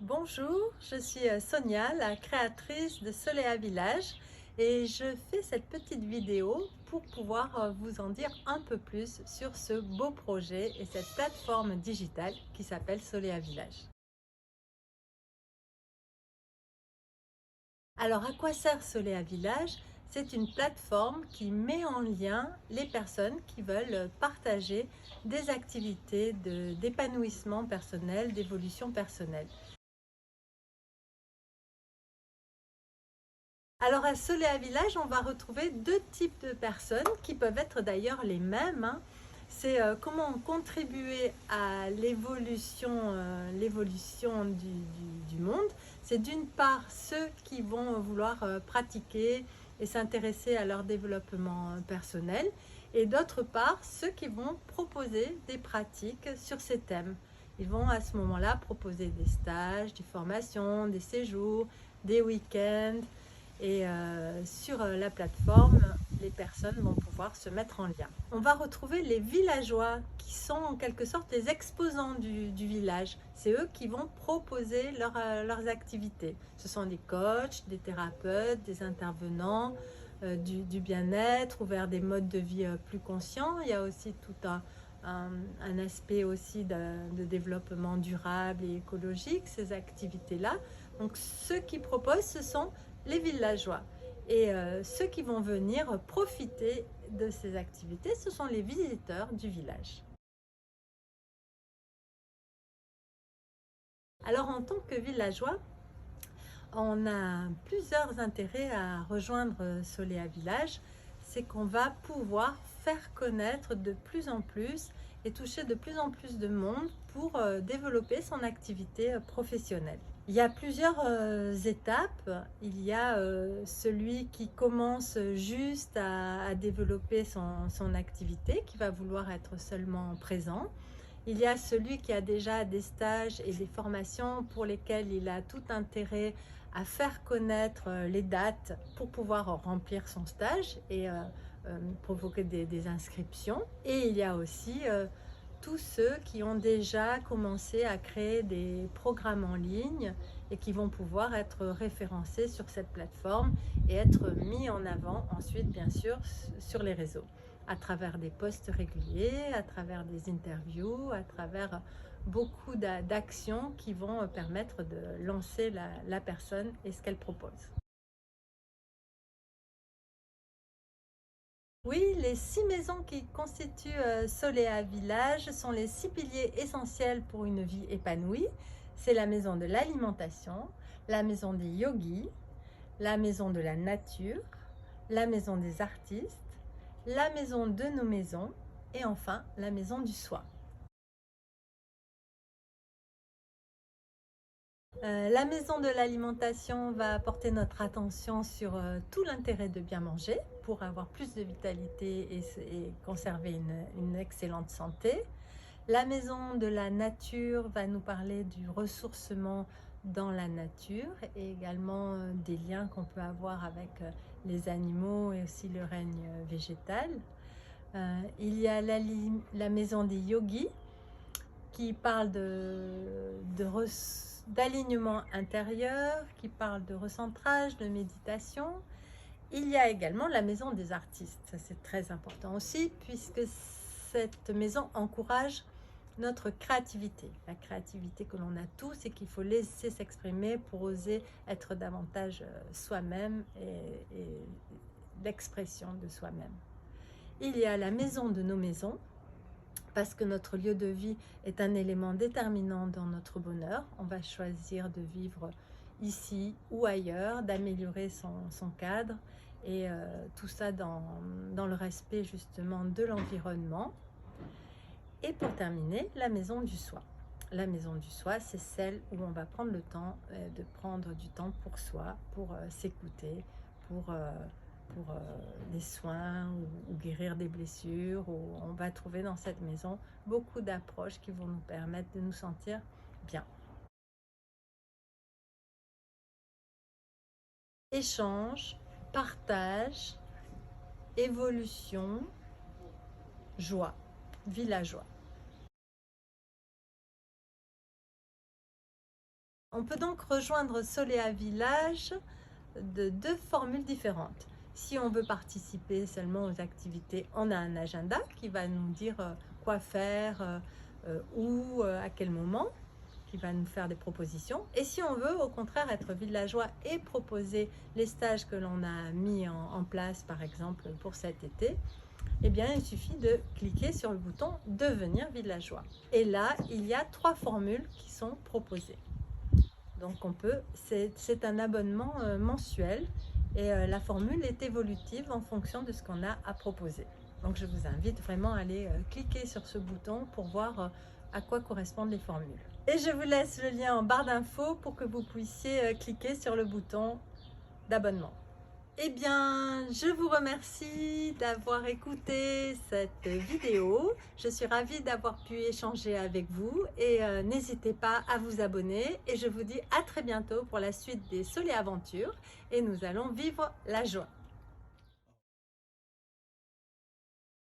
Bonjour, je suis Sonia, la créatrice de Soléa Village et je fais cette petite vidéo pour pouvoir vous en dire un peu plus sur ce beau projet et cette plateforme digitale qui s'appelle Soléa Village. Alors à quoi sert Soléa Village? C'est une plateforme qui met en lien les personnes qui veulent partager des activités d'épanouissement personnel, d'évolution personnelle. Alors à Soléa Village, on va retrouver deux types de personnes qui peuvent être d'ailleurs les mêmes, hein. C'est comment contribuer à l'évolution du monde. C'est d'une part ceux qui vont vouloir pratiquer et s'intéresser à leur développement personnel, et d'autre part ceux qui vont proposer des pratiques sur ces thèmes. Ils vont à ce moment-là proposer des stages, des formations, des séjours, des week-ends. Et sur la plateforme, les personnes vont pouvoir se mettre en lien. On va retrouver les villageois qui sont en quelque sorte les exposants du village. C'est eux qui vont proposer leurs activités. Ce sont des coachs, des thérapeutes, des intervenants du bien-être ou vers des modes de vie plus conscients. Il y a aussi tout un aspect aussi de développement durable et écologique, ces activités-là. Donc ceux qui proposent, ce sont les villageois. Et ceux qui vont venir profiter de ces activités, ce sont les visiteurs du village. Alors en tant que villageois, on a plusieurs intérêts à rejoindre Soléa Village. C'est qu'on va pouvoir faire connaître de plus en plus et toucher de plus en plus de monde pour développer son activité professionnelle. Il y a plusieurs étapes. Il y a celui qui commence juste à développer son activité, qui va vouloir être seulement présent. Il y a celui qui a déjà des stages et des formations pour lesquelles il a tout intérêt à faire connaître les dates pour pouvoir remplir son stage et provoquer des inscriptions. Et il y a aussi tous ceux qui ont déjà commencé à créer des programmes en ligne et qui vont pouvoir être référencés sur cette plateforme et être mis en avant ensuite, bien sûr, sur les réseaux, à travers des posts réguliers, à travers des interviews, à travers beaucoup d'actions qui vont permettre de lancer la personne et ce qu'elle propose. Oui, les 6 maisons qui constituent Soléa Village sont les 6 piliers essentiels pour une vie épanouie. C'est la maison de l'alimentation, la maison des yogis, la maison de la nature, la maison des artistes, la maison de nos maisons et enfin la maison du soi. La maison de l'alimentation va porter notre attention sur tout l'intérêt de bien manger pour avoir plus de vitalité et conserver une excellente santé. La maison de la nature va nous parler du ressourcement dans la nature et également des liens qu'on peut avoir avec les animaux et aussi le règne végétal. Il y a la maison des yogis qui parle d'alignement intérieur, qui parle de recentrage, de méditation. Il y a également la maison des artistes, ça c'est très important aussi, puisque cette maison encourage notre créativité, la créativité que l'on a tous et qu'il faut laisser s'exprimer pour oser être davantage soi-même et l'expression de soi-même. Il y a la maison de nos maisons, parce que notre lieu de vie est un élément déterminant dans notre bonheur. On va choisir de vivre ici ou ailleurs, d'améliorer son cadre et tout ça dans le respect justement de l'environnement. Et pour terminer, la maison du soi. La maison du soi, c'est celle où on va prendre le temps de prendre du temps pour soi, pour s'écouter, pour des soins ou guérir des blessures. Où on va trouver dans cette maison beaucoup d'approches qui vont nous permettre de nous sentir bien. Échange, partage, évolution, joie, villageois. On peut donc rejoindre Solea Village de 2 formules différentes. Si on veut participer seulement aux activités, on a un agenda qui va nous dire quoi faire, où, à quel moment, qui va nous faire des propositions. Et si on veut au contraire être villageois et proposer les stages que l'on a mis en place, par exemple pour cet été, eh bien il suffit de cliquer sur le bouton devenir villageois. Et là, il y a 3 formules qui sont proposées. Donc c'est un abonnement mensuel et la formule est évolutive en fonction de ce qu'on a à proposer. Donc je vous invite vraiment à aller cliquer sur ce bouton pour voir à quoi correspondent les formules. Et je vous laisse le lien en barre d'infos pour que vous puissiez cliquer sur le bouton d'abonnement. Eh bien, je vous remercie d'avoir écouté cette vidéo. Je suis ravie d'avoir pu échanger avec vous et n'hésitez pas à vous abonner. Et je vous dis à très bientôt pour la suite des Solea Aventures et nous allons vivre la joie.